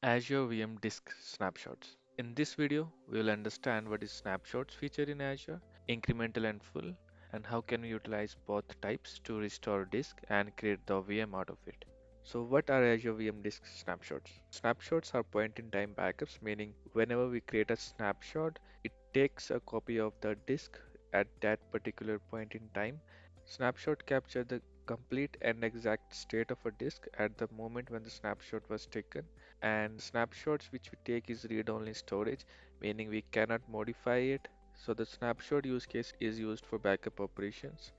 Azure VM Disk Snapshots. In this video, we will understand what is Snapshots feature in Azure, incremental and full, and how can we utilize both types to restore disk and create the VM out of it. So what are Azure VM Disk Snapshots? Snapshots are point-in-time backups, meaning whenever we create a snapshot, it takes a copy of the disk at that particular point in time. Snapshot capture the complete and exact state of a disk at the moment when the snapshot was taken, and snapshots which we take is read-only storage, meaning we cannot modify it. So the snapshot use case is used for backup operations,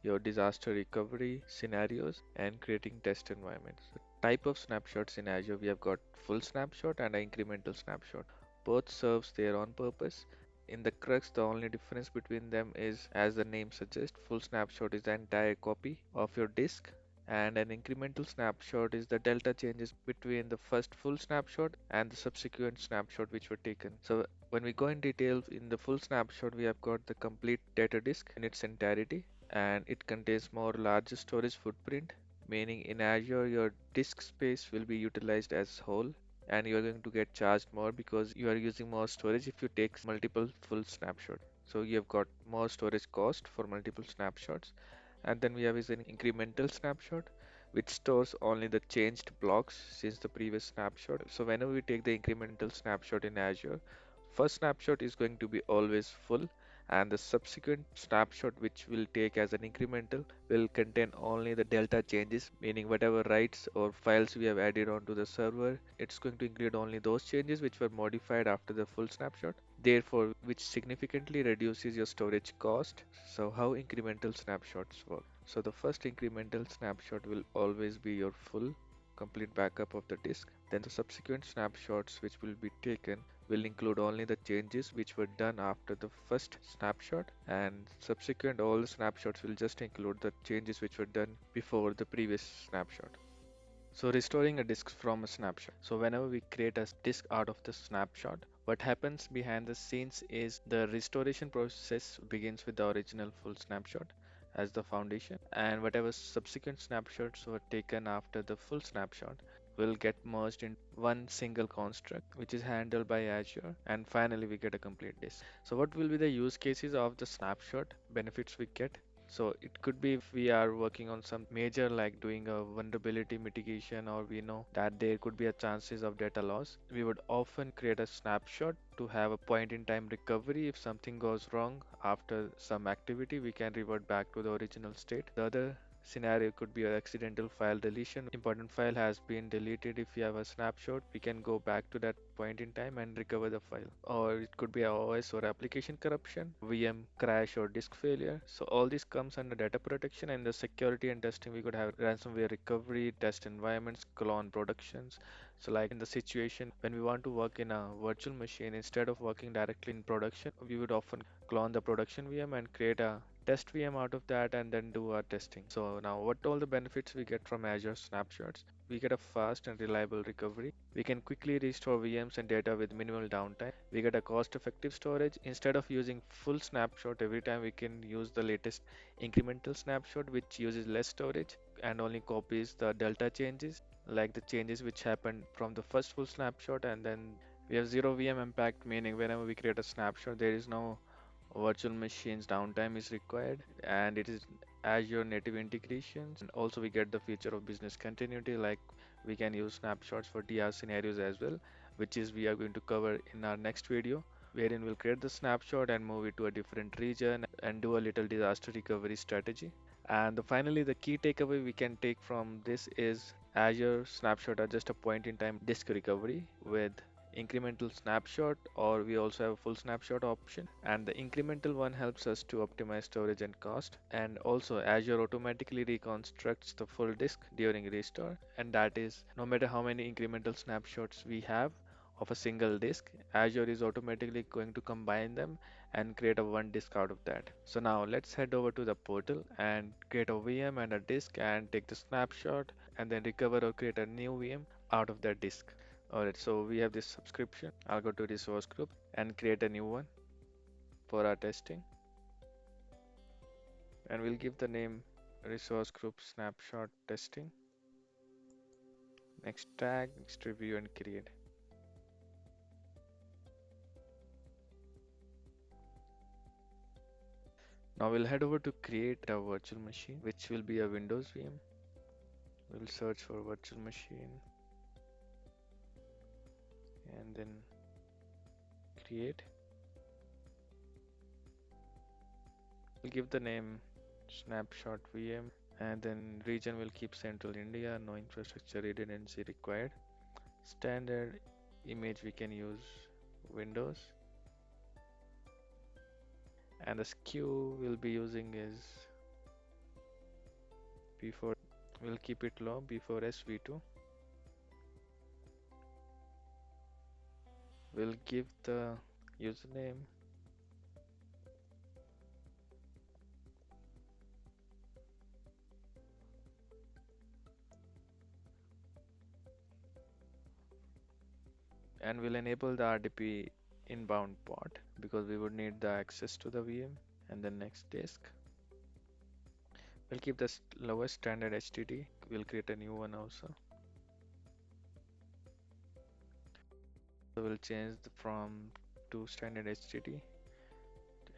your disaster recovery scenarios, and creating test environments. So type of snapshots in Azure, we have got full snapshot and incremental snapshot. Both serves their own purpose. In the crux, the only difference between them is, as the name suggests, full snapshot is the entire copy of your disk, and an incremental snapshot is the delta changes between the first full snapshot and the subsequent snapshot which were taken. So when we go in detail in the full snapshot, we have got the complete data disk in its entirety, and it contains more larger storage footprint, meaning in Azure your disk space will be utilized as whole, and you are going to get charged more because you are using more storage if you take multiple full snapshot. So you have got more storage cost for multiple snapshots. And then we have is an incremental snapshot which stores only the changed blocks since the previous snapshot. So whenever we take the incremental snapshot in Azure, first snapshot is going to be always full, and the subsequent snapshot which will take as an incremental will contain only the delta changes, meaning whatever writes or files we have added onto the server, it's going to include only those changes which were modified after the full snapshot, therefore which significantly reduces your storage cost. So how incremental snapshots work? So the first incremental snapshot will always be your full complete backup of the disk. Then the subsequent snapshots which will be taken will include only the changes which were done after the first snapshot, and subsequent all the snapshots will just include the changes which were done before the previous snapshot. So restoring a disk from a snapshot. So whenever we create a disk out of the snapshot, what happens behind the scenes is the restoration process begins with the original full snapshot as the foundation, and whatever subsequent snapshots were taken after the full snapshot will get merged in one single construct which is handled by Azure, and finally we get a complete disk. So what will be the use cases of the snapshot benefits we get? So it could be if we are working on some major like doing a vulnerability mitigation, or we know that there could be a chances of data loss. We would often create a snapshot to have a point in time recovery. If something goes wrong after some activity, we can revert back to the original state. The other scenario could be an accidental file deletion. Important file has been deleted. If you have a snapshot, we can go back to that point in time and recover the file. Or it could be a OS or application corruption, VM crash or disk failure. So all this comes under data protection, and the security and testing. We could have ransomware recovery, test environments, clone productions. So like in the situation when we want to work in a virtual machine, instead of working directly in production, we would often clone the production VM and create a test VM out of that and then do our testing. So now what all the benefits we get from Azure Snapshots? We get a fast and reliable recovery. We can quickly restore VMs and data with minimal downtime. We get a cost-effective storage. Instead of using full snapshot every time, we can use the latest incremental snapshot, which uses less storage and only copies the delta changes, like the changes which happened from the first full snapshot. And then we have zero VM impact, meaning whenever we create a snapshot, there is no virtual machines downtime is required, and it is Azure native integrations. And also we get the feature of business continuity, like we can use snapshots for DR scenarios as well, which is we are going to cover in our next video, wherein we'll create the snapshot and move it to a different region and do a little disaster recovery strategy. And finally, the key takeaway we can take from this is Azure snapshot are just a point in time disk recovery with incremental snapshot, or we also have a full snapshot option, and the incremental one helps us to optimize storage and cost. And also Azure automatically reconstructs the full disk during restore, and that is no matter how many incremental snapshots we have of a single disk, Azure is automatically going to combine them and create a one disk out of that. So now let's head over to the portal and create a VM and a disk and take the snapshot and then recover or create a new VM out of that disk. Alright, so we have this subscription. I'll go to resource group and create a new one for our testing. And we'll give the name resource group snapshot testing. Next tag, next review and create. Now we'll head over to create a virtual machine, which will be a Windows VM. We'll search for virtual machine and then create. We'll give the name Snapshot VM and then region will keep Central India, no infrastructure redundancy required. Standard image we can use Windows and the SKU we'll be using is before, we'll keep it low before SV2. We'll give the username and we'll enable the RDP inbound port because we would need the access to the VM and then next disk. We'll keep the lowest standard HTTP. We'll create a new one also. So we'll change from to standard HTTP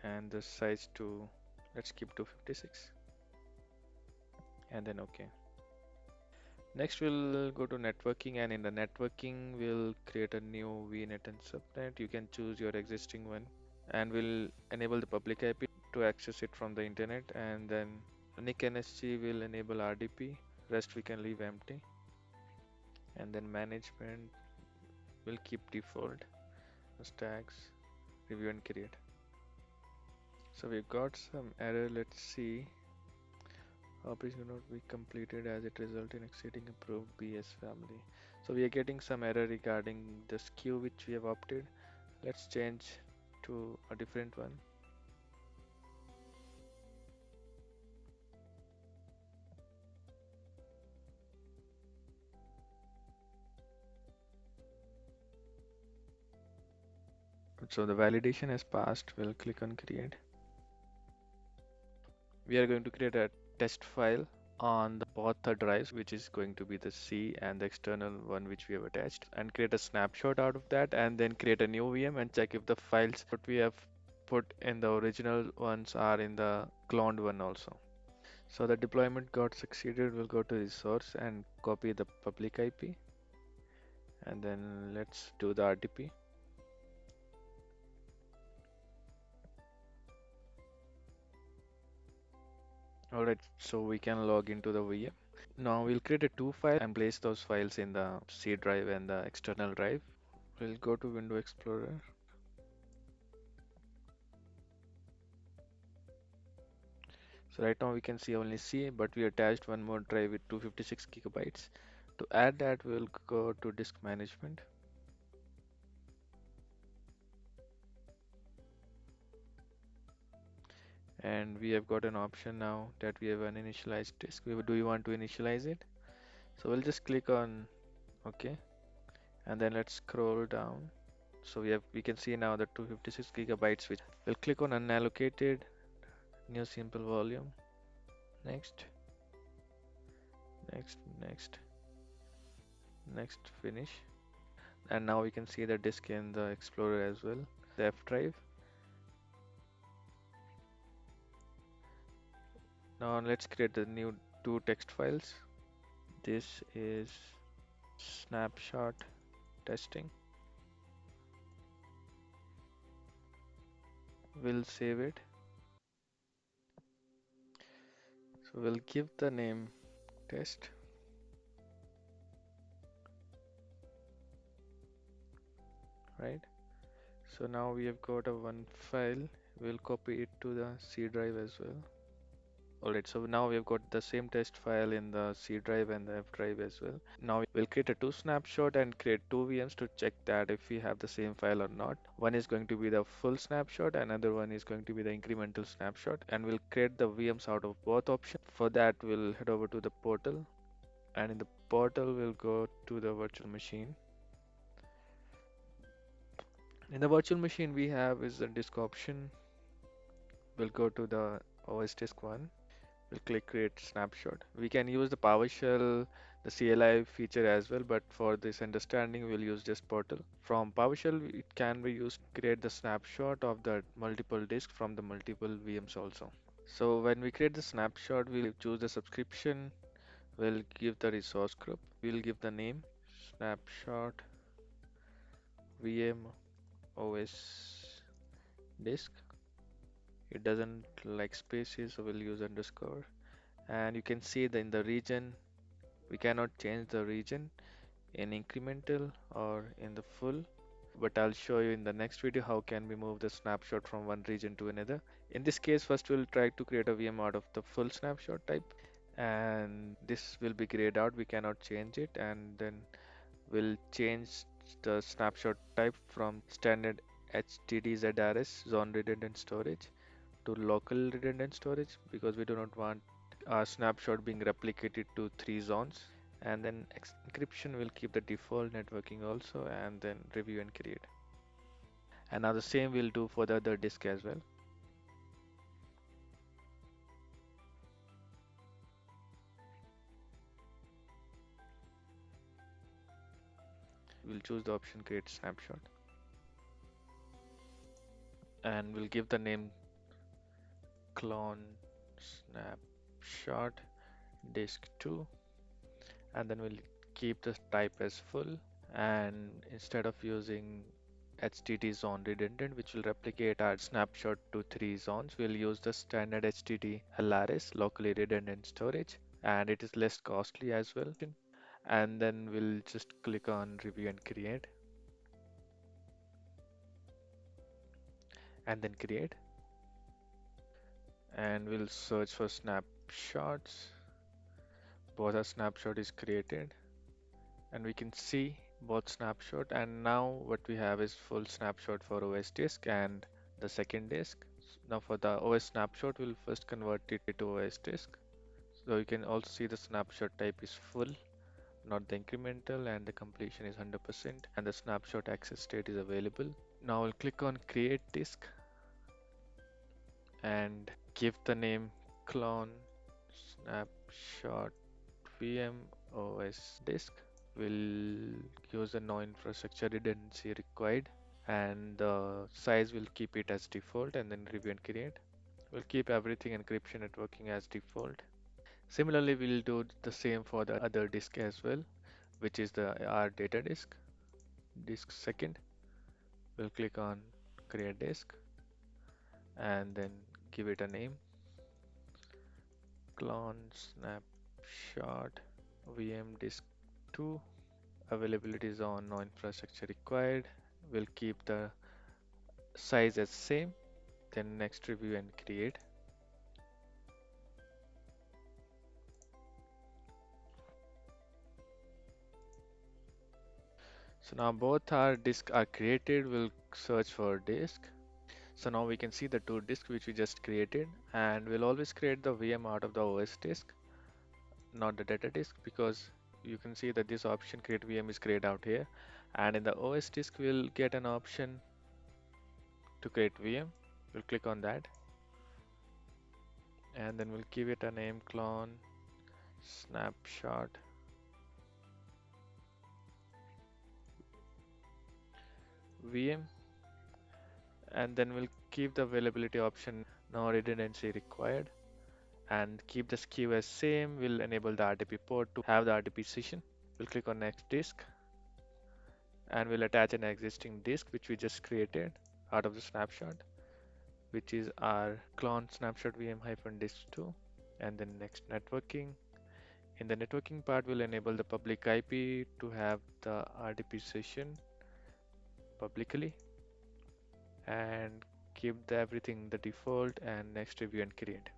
and the size to, let's keep 256 and then OK. Next we'll go to networking and in the networking we'll create a new VNet and subnet. You can choose your existing one and we'll enable the public IP to access it from the internet and then NIC NSG will enable RDP, rest we can leave empty and then management will keep default, tags, review and create. So we've got some error, let's see. Operation cannot be completed as it result in exceeding approved BS family. So we are getting some error regarding the SKU which we have opted. Let's change to a different one. So the validation has passed. We'll click on create. We are going to create a test file on the both the drives, which is going to be the C and the external one which we have attached, and create a snapshot out of that, and then create a new VM and check if the files what we have put in the original ones are in the cloned one also. So the deployment got succeeded. We'll go to resource and copy the public IP, and then let's do the RDP. Alright, so we can log into the VM. Now we'll create a two file and place those files in the C drive and the external drive. We'll go to Window Explorer. So right now we can see only C, but we attached one more drive with 256 gigabytes. To add that, we'll go to Disk Management. And we have got an option now that we have an initialized disk. Do we want to initialize it? So we'll just click on OK, and then let's scroll down. So we can see now the 256 gigabytes, which we'll click on unallocated, new simple volume. Next, next, next, next, finish. And now we can see the disk in the Explorer as well, the F drive. Now let's create the new two text files. This is snapshot testing. We'll save it. So we'll give the name test. Right. So now we have got a one file. We'll copy it to the C drive as well. Alright, so now we've got the same test file in the C drive and the F drive as well. Now we'll create a two snapshot and create two VMs to check that if we have the same file or not. One is going to be the full snapshot, another one is going to be the incremental snapshot, and we'll create the VMs out of both options. For that, we'll head over to the portal, and in the portal, we'll go to the virtual machine. In the virtual machine, we have is the disk option. We'll go to the OS disk one. We'll click create snapshot. We can use the PowerShell, the CLI feature as well, but for this understanding, we'll use just portal. From PowerShell, it can be used to create the snapshot of the multiple disks from the multiple VMs also. So when we create the snapshot, we'll choose the subscription, we'll give the resource group, we'll give the name snapshot VM OS disk. It doesn't like spaces, so we'll use underscore. And you can see that in the region, we cannot change the region in incremental or in the full, but I'll show you in the next video how can we move the snapshot from one region to another. In this case, first we'll try to create a VM out of the full snapshot type, and this will be grayed out, we cannot change it, and then we'll change the snapshot type from standard HDD-ZRS zone redundant storage to local redundant storage, because we do not want our snapshot being replicated to 3 zones. And then encryption will keep the default, networking also, and then review and create. And now the same we'll do for the other disk as well. We'll choose the option create snapshot, and we'll give the name clone snapshot disk 2, and then we'll keep the type as full, and instead of using HDD zone redundant, which will replicate our snapshot to 3 zones, we'll use the standard HDD LRS locally redundant storage, and it is less costly as well. And then we'll just click on review and create, and then create, and we'll search for snapshots. Both our snapshot is created, and we can see both snapshot, and now what we have is full snapshot for OS disk and the second disk. Now for the OS snapshot, we'll first convert it to OS disk. So you can also see the snapshot type is full, not the incremental, and the completion is 100%, and the snapshot access state is available. Now I'll click on create disk and give the name clone snapshot VM OS disk. We'll use a no infrastructure redundancy required, and the size will keep it as default, and then review and create. We'll keep everything encryption networking as default. Similarly, we'll do the same for the other disk as well, which is the our data disk second. We'll click on create disk and then give it a name clone snapshot VM disk 2. Availability is on, no infrastructure required. We'll keep the size as same, then next review and create. So now both our disks are created. We'll search for disk. So now we can see the two disks which we just created, and we'll always create the VM out of the OS disk, not the data disk, because you can see that this option create VM is created out here, and in the OS disk we'll get an option to create VM. We'll click on that, and then we'll give it a name clone snapshot VM, and then we'll keep the availability option no redundancy required, and keep the SKU as same. We'll enable the RDP port to have the RDP session. We'll click on next disk, and we'll attach an existing disk which we just created out of the snapshot, which is our clone snapshot VM hyphen disk 2, and then next networking. In the networking part, we'll enable the public IP to have the RDP session publicly, and keep everything the default, and next review and create.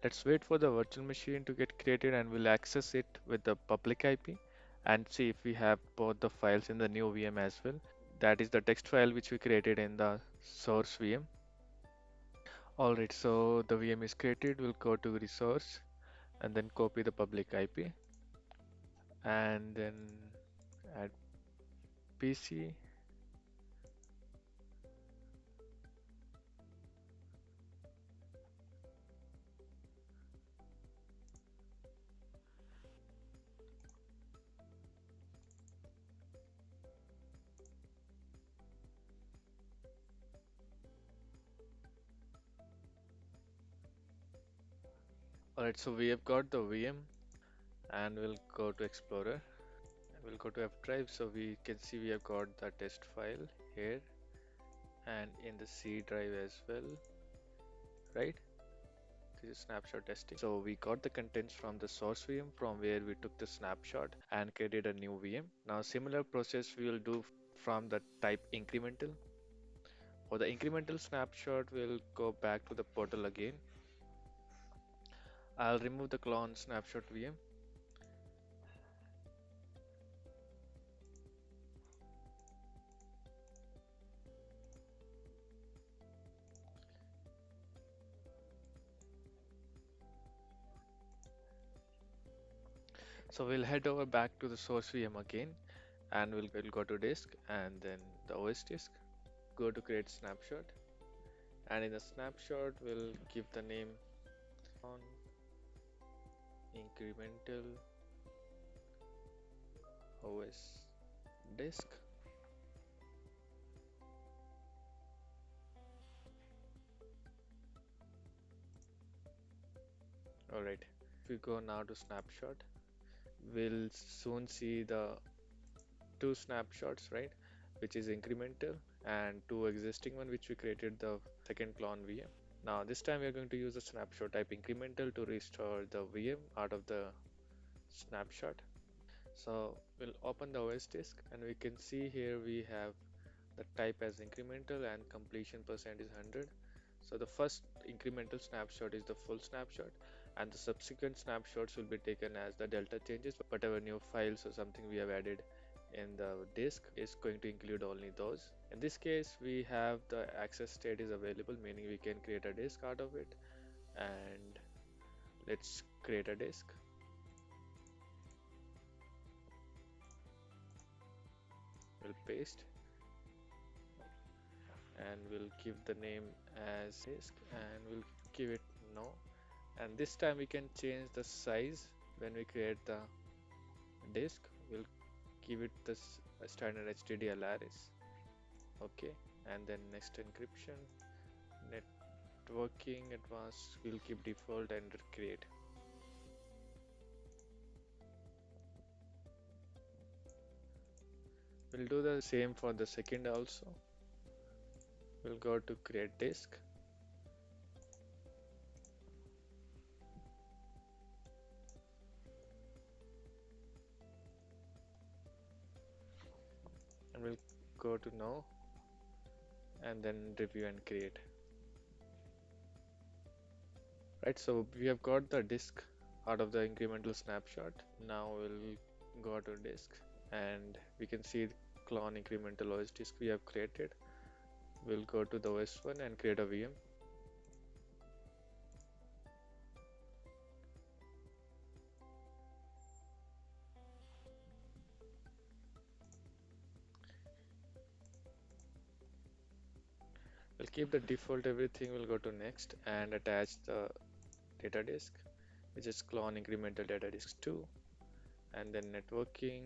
Let's wait for the virtual machine to get created, and we'll access it with the public IP and see if we have both the files in the new VM as well. That is the text file which we created in the source VM. Alright, so the VM is created. We'll go to resource and then copy the public IP, and then add PC. Alright, so we have got the VM and we'll go to Explorer. We'll go to F drive, so we can see we have got the test file here and in the C drive as well, right? This is snapshot testing. So we got the contents from the source VM from where we took the snapshot and created a new VM. Now similar process we will do from the type incremental. For the incremental snapshot, we'll go back to the portal again. I'll remove the clone snapshot VM. So we'll head over back to the source VM again and we'll go to disk and then the OS disk. Go to create snapshot and in the snapshot we'll give the name on incremental OS disk. Alright, if we go now to snapshot, we'll soon see the two snapshots, right? Which is incremental and two existing one which we created the second clone VM. Now this time we are going to use the snapshot type incremental to restore the VM out of the snapshot. So we'll open the OS disk and we can see here we have the type as incremental and completion percent is 100. So the first incremental snapshot is the full snapshot and the subsequent snapshots will be taken as the delta changes. Whatever new files or something we have added in the disk is going to include only those. In this case, we have the access state is available, meaning we can create a disk out of it. And let's create a disk. We'll paste and we'll give the name as disk and we'll give it no. And this time we can change the size when we create the disk. We'll give it this standard HDD Alaris. Okay, and then next encryption, networking advanced, we'll keep default and create. We'll do the same for the second also. We'll go to create disk. And we'll go to no and then review and create. Right, so we have got the disk out of the incremental snapshot. Now we'll go to disk and we can see the clone incremental OS disk we have created. We'll go to the OS one and create a VM. We'll keep the default everything. We'll go to next and attach the data disk, which is clone incremental data disk 2, and then networking.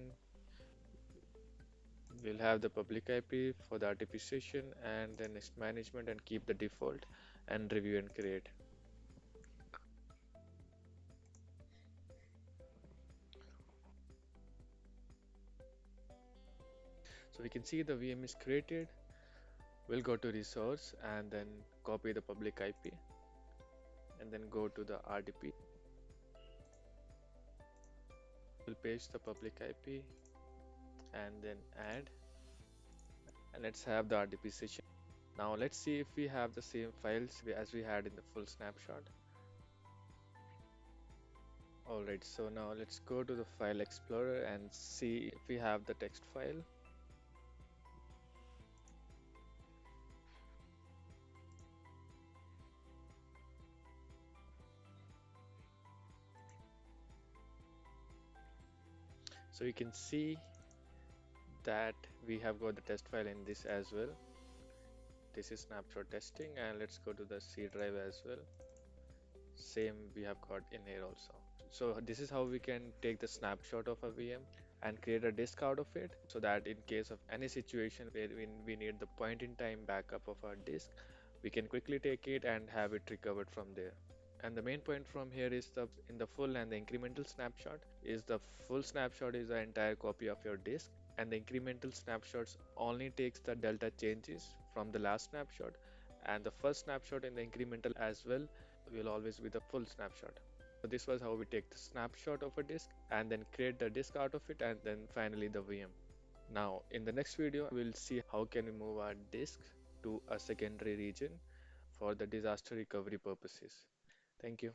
We'll have the public IP for the RTP session and then next management and keep the default and review and create. So we can see the VM is created. We'll go to resource and then copy the public IP and then go to the RDP. We'll paste the public IP and then add, and let's have the RDP session. Now let's see if we have the same files as we had in the full snapshot. Alright, so now let's go to the file explorer and see if we have the text file. So you can see that we have got the test file in this as well. This is snapshot testing, and let's go to the C drive as well. Same we have got in here also. So this is how we can take the snapshot of a VM and create a disk out of it, so that in case of any situation where we need the point in time backup of our disk, we can quickly take it and have it recovered from there. And the main point from here is the in the full and the incremental snapshot is the full snapshot is the entire copy of your disk, and the incremental snapshots only takes the delta changes from the last snapshot, and the first snapshot in the incremental as well will always be the full snapshot. So this was how we take the snapshot of a disk and then create the disk out of it and then finally the VM. Now in the next video we'll see how can we move our disk to a secondary region for the disaster recovery purposes. Thank you.